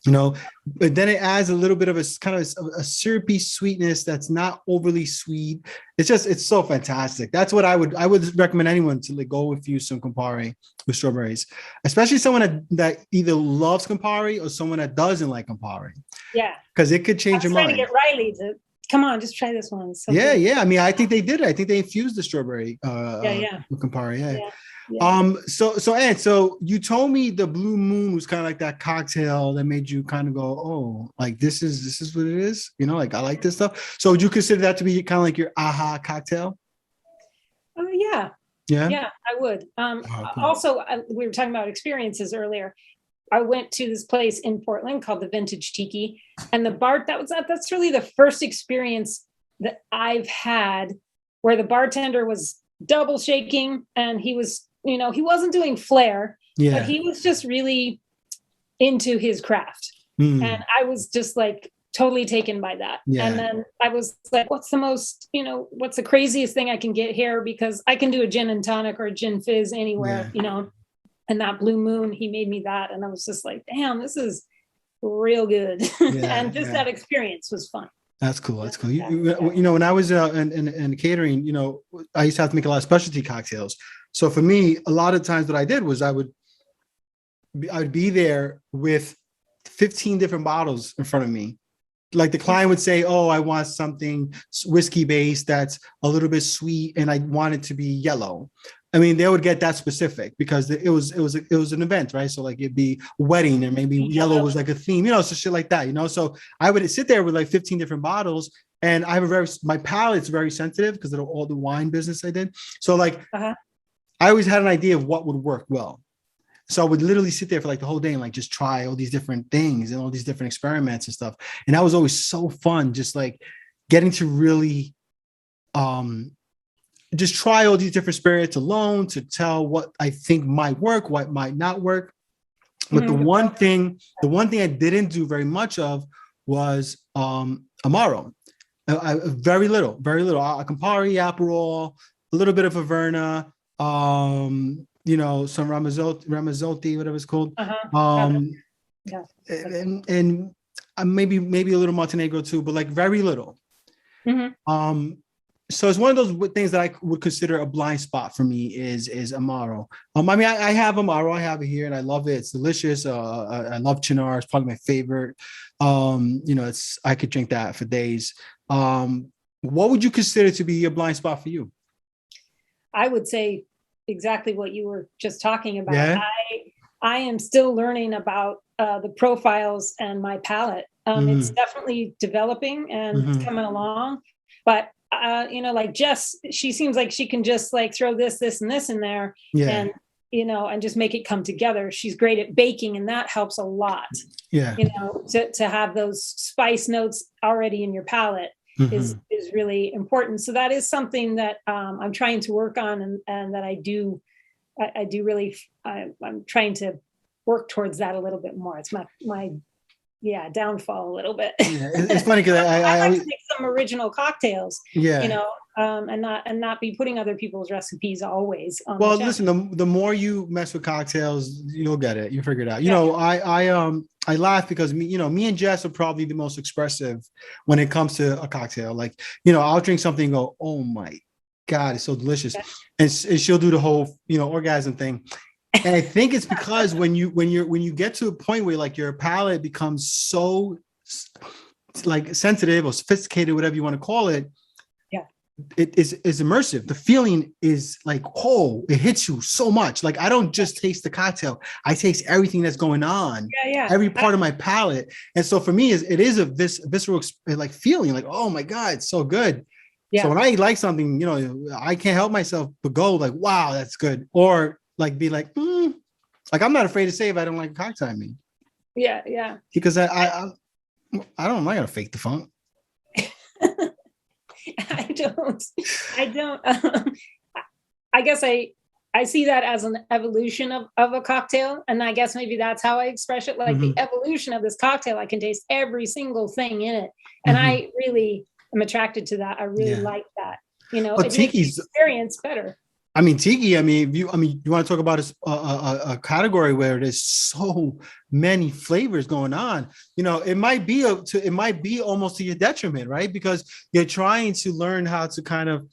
No. But then it adds a little bit of a kind of a syrupy sweetness that's not overly sweet. It's so fantastic. That's what I would recommend anyone to like go infuse some Campari with strawberries, especially someone that either loves Campari or someone that doesn't like Campari. Yeah, because it could change your mind. Trying to get Riley to come on, just try this one. So good. Yeah. I mean, I think they did it. I think they infused the strawberry with Campari. Yeah. So Ann, so you told me the Blue Moon was kind of like that cocktail that made you kind of go, oh, like this is what it is. Like I like this stuff. So would you consider that to be kind of like your aha cocktail? Oh yeah. Yeah. Yeah, I would. Oh, cool. Also, we were talking about experiences earlier. I went to this place in Portland called the Vintage Tiki, and that's really the first experience that I've had where the bartender was double shaking, and he was, he wasn't doing flair, but Yeah. he was just really into his craft. Mm. And I was just like totally taken by that. Yeah. And then I was like, what's the craziest thing I can get here? Because I can do a gin and tonic or a gin fizz anywhere, and that Blue Moon, he made me that. And I was just like, damn, this is real good. Yeah, and just that experience was fun. That's cool. That's cool. When I was in catering, I used to have to make a lot of specialty cocktails. So for me, a lot of times what I did was I would be there with 15 different bottles in front of me. Like the client would say, oh, I want something whiskey based that's a little bit sweet and I want it to be yellow. I mean, they would get that specific because it was an event, right? So like it'd be wedding and maybe yellow was like a theme, so shit like that, So I would sit there with like 15 different bottles, and I have my palate's very sensitive because of all the wine business I did. So like I always had an idea of what would work well. So I would literally sit there for like the whole day and like just try all these different things and all these different experiments and stuff. And that was always so fun, just like getting to really just try all these different spirits alone to tell what I think might work, what might not work. But the one thing I didn't do very much of was Amaro. Very little. A Campari, Aperol, a little bit of Averna, some Ramazzotti, whatever it's called. And maybe a little Montenegro too, but like very little. So it's one of those things that I would consider a blind spot for me is Amaro. I mean, I have Amaro. I have it here and I love it. It's delicious. I love Chinar. It's probably my favorite. I could drink that for days. What would you consider to be a blind spot for you? I would say exactly what you were just talking about. Yeah? I am still learning about the profiles and my palate. It's definitely developing and it's coming along, but like Jess, she seems like she can just like throw this and this in there and just make it come together. She's great at baking and that helps a lot. Yeah. To have those spice notes already in your palate is really important. So that is something that I'm trying to work on and that I'm trying to work towards that a little bit more. It's my downfall a little bit. It's funny because I like to make some original cocktails, and not be putting other people's recipes always. Well, listen, the more you mess with cocktails, you'll get it. You figure it out. I laugh because me and Jess are probably the most expressive when it comes to a cocktail. Like, I'll drink something and go, oh my God, it's so delicious. Yeah. And she'll do the whole, orgasm thing. And I think it's because when you get to a point where like your palate becomes so like sensitive or sophisticated, whatever you want to call it, it is immersive. The feeling is like, oh, it hits you so much. Like I don't just taste the cocktail, I taste everything that's going on, every part of my palate. And so for me, it is a visceral like feeling, like, oh my God, it's so good. Yeah. So when I like something, I can't help myself but go like, wow, that's good. Or like be like, like I'm not afraid to say if I don't like a cocktail. I mean, yeah. Because I'm not gonna fake the funk. I don't. I guess I see that as an evolution of a cocktail, and I guess maybe that's how I express it. Like the evolution of this cocktail, I can taste every single thing in it, and I really am attracted to that. I really like that. But it makes the experience better. I mean, Tiki, you want to talk about a category where there's so many flavors going on, it might be almost to your detriment, right? Because you're trying to learn how to kind of,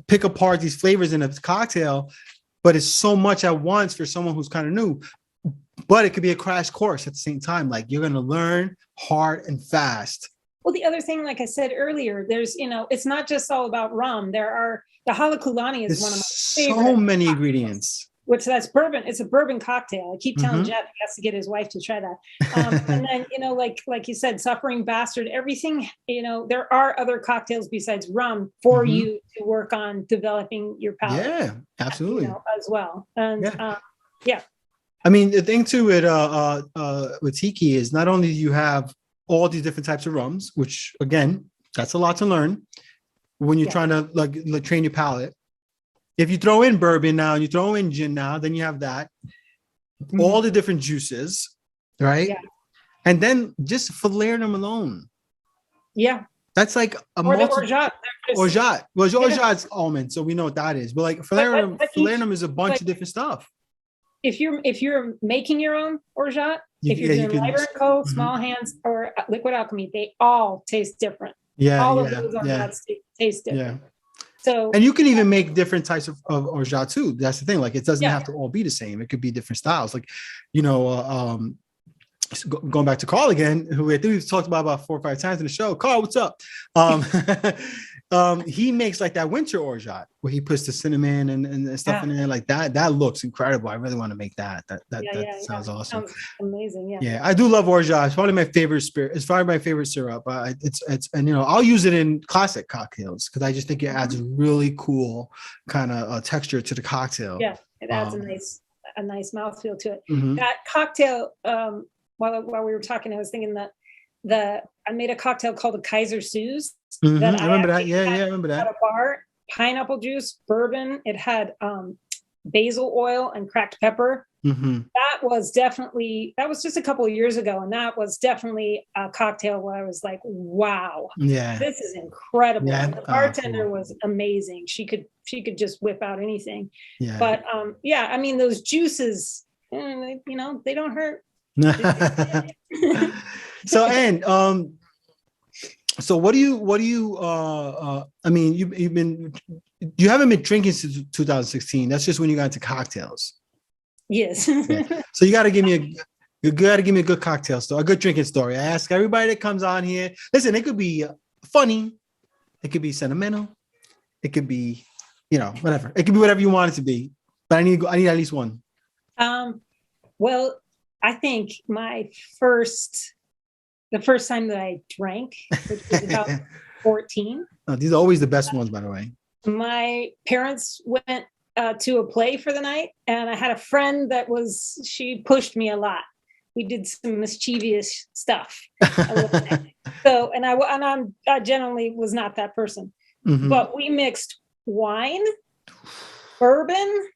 pick apart these flavors in a cocktail, but it's so much at once for someone who's kind of new, but it could be a crash course at the same time. Like you're going to learn hard and fast. Well, the other thing, like I said earlier, there's, it's not just all about rum. The halakulani is one of my favorite. So many ingredients. which that's bourbon. It's a bourbon cocktail. I keep telling Jeff he has to get his wife to try that. And then, like you said, Suffering Bastard, everything, there are other cocktails besides rum for you to work on developing your palate. Yeah, absolutely. As well. And yeah. I mean, the thing too with Tiki is not only do you have all these different types of rums, which again, that's a lot to learn when you're trying to like train your palate. If you throw in bourbon now and you throw in gin now, then you have that, all the different juices, right? Yeah. And then just falernum alone. Yeah. That's like a orgeat. Orgeat. Well, orgeat's almond, so we know what that is. But like falernum is a bunch of different stuff. If you're making your own orgeat, if you're doing Lighter & Co., Small Hands, or Liquid Alchemy, they all taste different. Yeah. All of those orgeats taste different. Yeah. So, and you can even make different types of orgeat too. That's the thing. Like, it doesn't have to all be the same. It could be different styles. Like, going back to Carl again, who I think we've talked about 4 or 5 times in the show. Carl, what's up? He makes like that winter orgeat where he puts the cinnamon and stuff in there like that. That looks incredible. I really want to make that. That sounds awesome. Sounds amazing. Yeah. Yeah, I do love orgeat. It's probably my favorite spirit. It's probably my favorite syrup. It's I'll use it in classic cocktails because I just think it adds a really cool kind of texture to the cocktail. Yeah, it adds a nice mouthfeel to it. That cocktail. While we were talking, I was thinking that I made a cocktail called a Kaiser Suze. I remember that. Yeah, I remember that. At a bar, pineapple juice, bourbon. It had basil oil and cracked pepper. That was just a couple of years ago, and that was definitely a cocktail where I was like, "Wow, this is incredible." Yeah. The bartender was amazing. She could just whip out anything. Yeah. But I mean, those juices, they don't hurt. So, and so what do you I mean, you haven't been drinking since 2016. That's just when you got into cocktails. Yes. Yeah. So you got to give me a good cocktail story, a good drinking story. I ask everybody that comes on here. Listen, it could be funny, it could be sentimental, it could be, whatever. It could be whatever you want it to be. But I need at least one. Well, I think the first time that I drank, which was about 14. Oh, these are always the best ones, by the way. My parents went to a play for the night, and I had a friend she pushed me a lot. We did some mischievous stuff. So, and I generally was not that person, but we mixed wine, bourbon,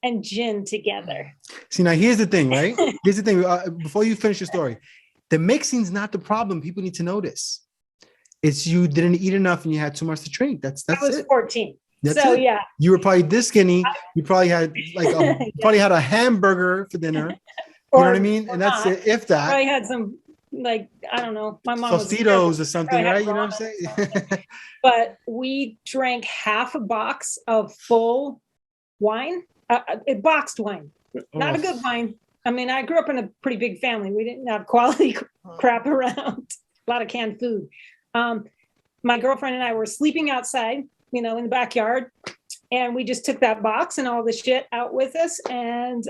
and gin together. See, now here's the thing, right? Here's the thing. Before you finish your story, the mixing's not the problem. People need to know this. It's you didn't eat enough and you had too much to drink. That's I was it. 14. That's so it. Yeah. You were probably this skinny. You probably had probably had a hamburger for dinner. You know what I mean? And that's it. If that. I had some, I don't know. My mom Tostitos or something, right? You know what I'm saying? But we drank half a box of full wine. Boxed wine, not a good wine. I mean, I grew up in a pretty big family. We didn't have quality crap around. A lot of canned food. My girlfriend and I were sleeping outside, in the backyard, and we just took that box and all the shit out with us, and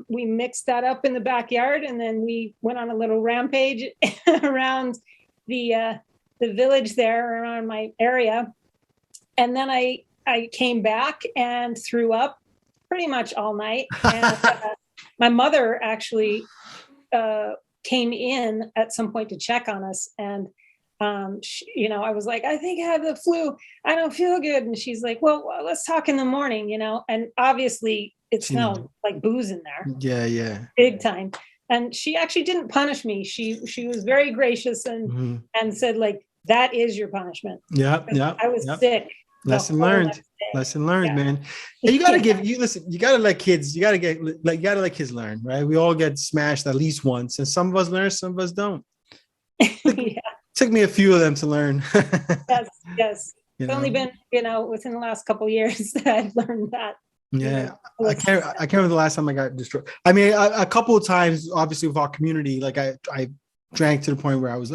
we mixed that up in the backyard, and then we went on a little rampage around the village there, around my area, and then I came back and threw up pretty much all night. And my mother actually came in at some point to check on us. And, I was like, I think I have the flu. I don't feel good. And she's like, well, let's talk in the morning, and obviously it smelled like booze in there. Yeah. Big time. And she actually didn't punish me. She was very gracious and said, that is your punishment. Yeah. I was sick. Lesson learned, man. And you gotta let kids let kids learn, right? We all get smashed at least once, and some of us learn, some of us don't. Took me a few of them to learn. Yes. It's only been, within the last couple of years that I've learned that. Yeah. I can't remember the last time I got destroyed. I mean, a couple of times, obviously with our community, I drank to the point where I was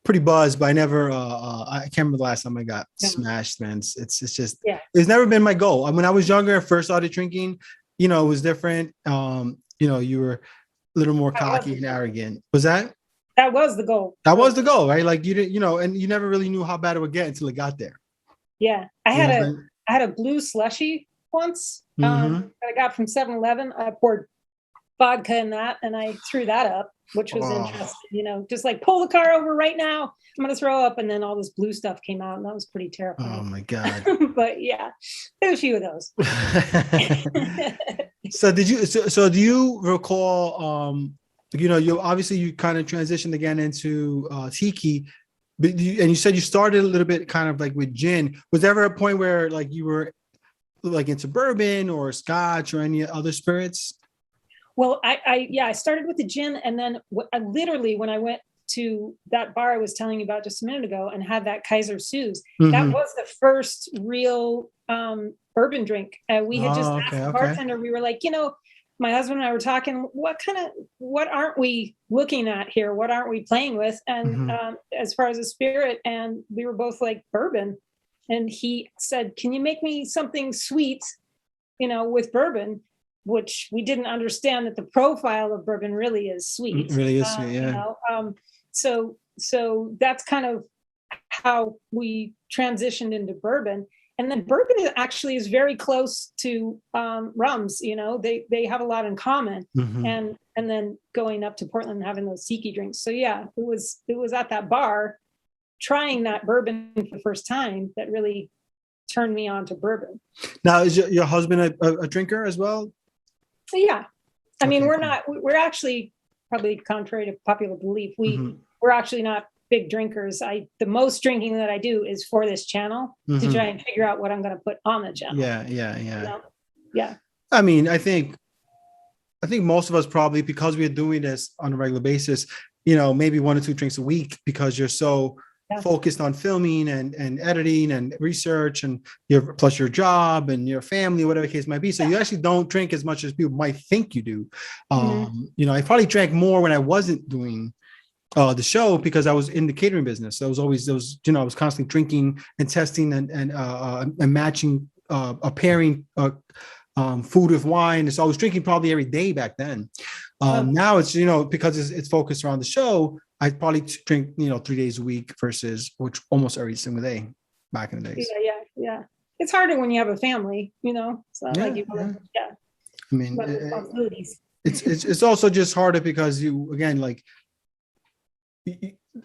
pretty buzzed, but I never, I can't remember the last time I got smashed, man. It's just, it's never been my goal. When I was younger, I first started drinking, you know, it was different. You know, you were a little more cocky and arrogant. Was that? That was the goal. That was the goal, right? Like you didn't, you know, and you never really knew how bad it would get until it got there. Yeah. I had a blue slushy once that I got from 7-Eleven. I poured vodka in that and I threw that up, which was interesting, you know, just like pull the car over right now. I'm going to throw up. And then all this blue stuff came out and that was pretty terrifying. Oh my God. But yeah, there were a few of those. So do you recall, you know, you kind of transitioned again into Tiki, but you said you started a little bit kind of like with gin. Was there ever a point where like you were like into bourbon or scotch or any other spirits? Well, I started with the gin, and then literally when I went to that bar I was telling you about just a minute ago and had that Kaiser Suze, that was the first real bourbon drink. We had just asked the bartender, we were like, you know, my husband and I were talking, what aren't we looking at here? What aren't we playing with? And as far as a spirit, and we were both like bourbon. And he said, can you make me something sweet, you know, with bourbon? Which we didn't understand that the profile of bourbon really is sweet. It really is sweet, yeah. You know? So that's kind of how we transitioned into bourbon. And then bourbon is very close to rums. You know, they have a lot in common. And then going up to Portland and having those tiki drinks. So yeah, it was at that bar trying that bourbon for the first time that really turned me on to bourbon. Now, is your husband a drinker as well? Yeah. I mean, we're actually, probably contrary to popular belief, we're actually not big drinkers. The most drinking that I do is for this channel to try and figure out what I'm going to put on the channel. Yeah. You know? Yeah. I mean, I think most of us probably, because we're doing this on a regular basis, you know, maybe 1 or 2 drinks a week because you're so focused on filming and editing and research and plus your job and your family, whatever the case might be. So you actually don't drink as much as people might think you do. You know, I probably drank more when I wasn't doing the show because I was in the catering business. So you know, I was constantly drinking and testing and matching, pairing food with wine. So I was drinking probably every day back then. Now it's, you know, because it's focused around the show, I probably drink, you know, 3 days a week versus almost every single day back in the days. Yeah. It's harder when you have a family, you know. So I mean, responsibilities. It's also just harder because you, again, like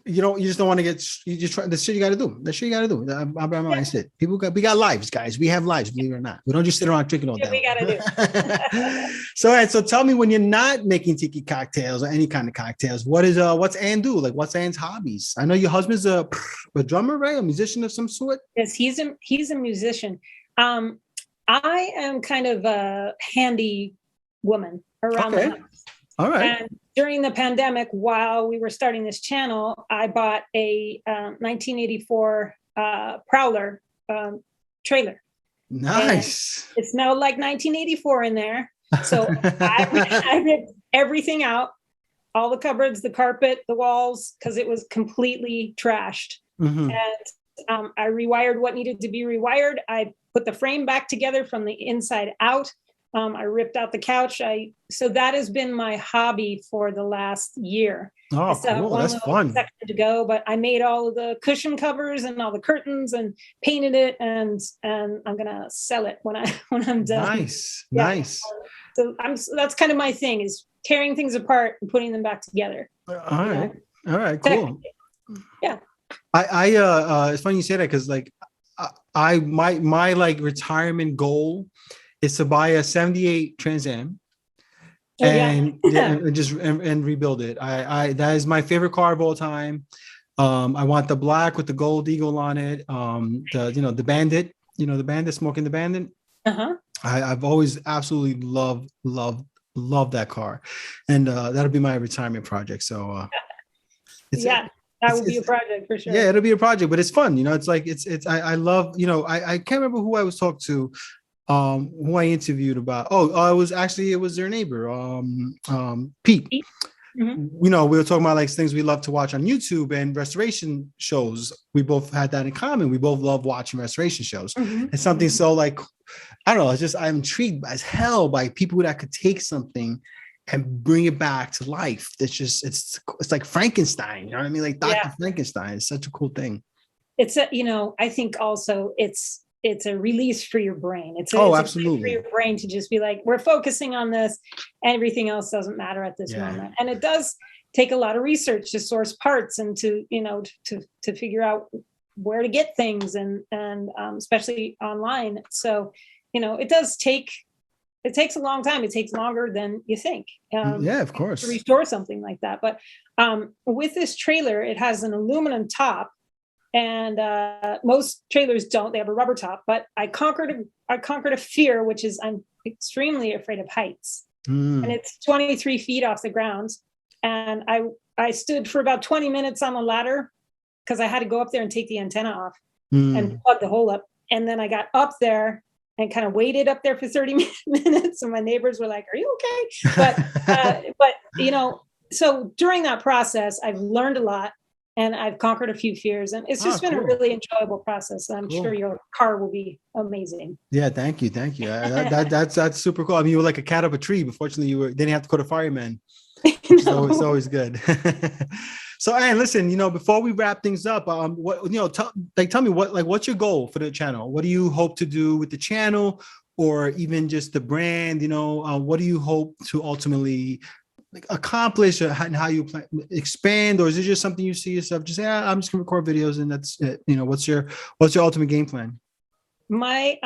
you just don't want to get, you just try the shit you got to do. The shit you got to do. I said, we got lives, guys. We have lives, believe it or not. We don't just sit around drinking all day. We got to do. So tell me, when you're not making tiki cocktails or any kind of cocktails, what's Ann do? Like, what's Ann's hobbies? I know your husband's a drummer, right? A musician of some sort. Yes, he's a musician. I am kind of a handy woman around the house. All right. And during the pandemic, while we were starting this channel, I bought a 1984 Prowler trailer. Nice. And it smelled like 1984 in there. So I ripped everything out, all the cupboards, the carpet, the walls, because it was completely trashed. And I rewired what needed to be rewired. I put the frame back together from the inside out. I ripped out the couch. So that has been my hobby for the last year. Oh, cool. That's fun. Section to go, but I made all of the cushion covers and all the curtains and painted it, and I'm gonna sell it when I'm done. Nice. So that's kind of my thing, is tearing things apart and putting them back together. All right, cool. Yeah. It's funny you say that, because like my like retirement goal is to buy a 78 Trans Am and rebuild it. That is my favorite car of all time. I want the black with the gold eagle on it. The Bandit, the Bandit, smoking the Bandit. I've always absolutely loved that car, and that'll be my retirement project. So that would be a project for sure. Yeah, it'll be a project, but it's fun. It's like I love. I can't remember who I was talking to. Who I interviewed about. It was their neighbor, Pete. We were talking about like things we love to watch on YouTube and restoration shows. We both had that in common. We both love watching restoration shows. And something so like, I don't know. It's just I'm intrigued as hell by people that could take something and bring it back to life. It's just it's like Frankenstein. You know what I mean? Like Dr. Frankenstein is such a cool thing. It's a, I think also it's a release for your brain. It's absolutely for your brain to just be like, we're focusing on this, everything else doesn't matter at this moment. And it does take a lot of research to source parts and to to figure out where to get things, and especially online. So it takes a long time. It takes longer than you think. Of course, to restore something like that. But with this trailer, it has an aluminum top. And most trailers don't. They have a rubber top. But I conquered a fear, which is I'm extremely afraid of heights. And it's 23 feet off the ground. And I stood for about 20 minutes on the ladder because I had to go up there and take the antenna off and plug the hole up. And then I got up there and kind of waited up there for 30 minutes. And my neighbors were like, "Are you okay?" But so during that process, I've learned a lot. And I've conquered a few fears, and it's just been a really enjoyable process. And I'm sure your car will be amazing. Yeah, thank you. That's super cool. I mean, you were like a cat up a tree, but fortunately, you didn't have to call a fireman. It's always good. So, Ann, listen, before we wrap things up, what tell me what's your goal for the channel? What do you hope to do with the channel, or even just the brand? What do you hope to ultimately accomplish, and how you plan expand, or is it just something you see yourself just I'm just gonna record videos and that's it? What's your ultimate game plan? My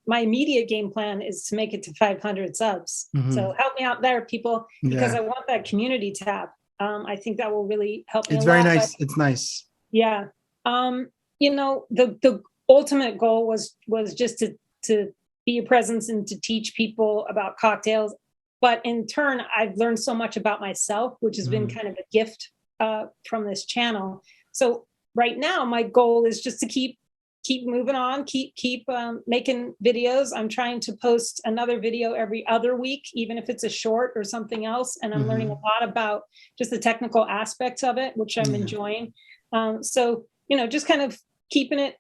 immediate game plan is to make it to 500 subs. So help me out there, people, because I want that community tab. I think that will really help me. It's very nice. It's nice. Yeah. The ultimate goal was just to be a presence and to teach people about cocktails. But in turn, I've learned so much about myself, which has been kind of a gift from this channel. So right now, my goal is just to keep moving on, keep making videos. I'm trying to post another video every other week, even if it's a short or something else. And I'm learning a lot about just the technical aspects of it, which I'm enjoying. So just kind of keeping it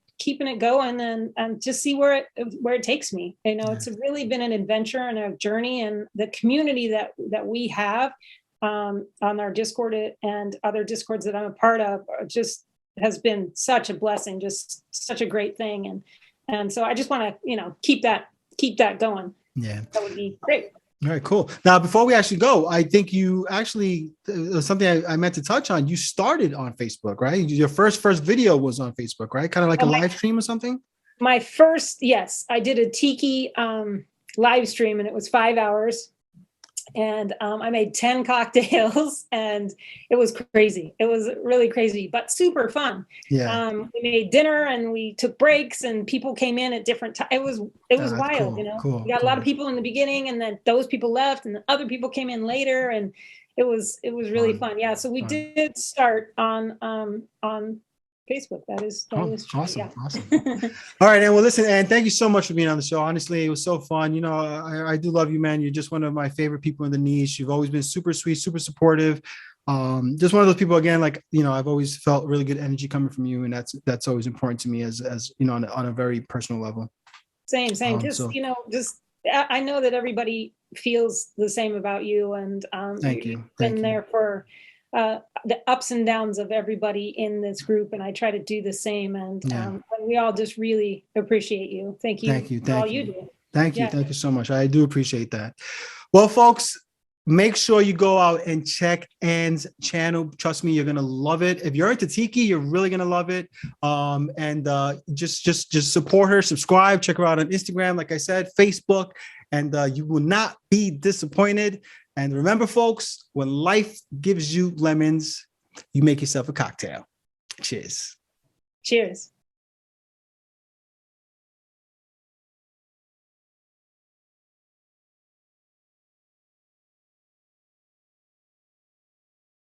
going, and just see where it takes me. It's really been an adventure and a journey, and the community that we have on our Discord and other Discords that I'm a part of just has been such a blessing, just such a great thing. And so I just want to, keep that going. Yeah. That would be great. All right, cool. Now, before we actually go, I think you actually, something I meant to touch on, you started on Facebook, right? Your first video was on Facebook, right? Kind of like a live stream or something? My first, yes. I did a Tiki live stream, and it was 5 hours. And I made 10 cocktails, and it was crazy. It was really crazy, but super fun. Yeah. We made dinner, and we took breaks, and people came in at different times. It was wild, Cool, we got a lot of people in the beginning, and then those people left, and the other people came in later, and it was really fun. Yeah. So we did start on Facebook. That is awesome. Yeah. Awesome. All right. And well, listen, Ann, thank you so much for being on the show. Honestly, it was so fun. I do love you, man. You're just one of my favorite people in the niche. You've always been super sweet, super supportive. Just one of those people, again, like, I've always felt really good energy coming from you. And that's always important to me as on a very personal level. Same. I know that everybody feels the same about you, and thank you. You've been there for the ups and downs of everybody in this group, and I try to do the same. And we all just really appreciate you. Thank you. Thank you. For all you do. Thank you. Thank you so much. I do appreciate that. Well, folks, make sure you go out and check Ann's channel. Trust me, you're gonna love it. If you're into Tiki, you're really gonna love it. And just support her, subscribe, check her out on Instagram, like I said, Facebook, and you will not be disappointed. And remember, folks, when life gives you lemons, you make yourself a cocktail. Cheers. Cheers.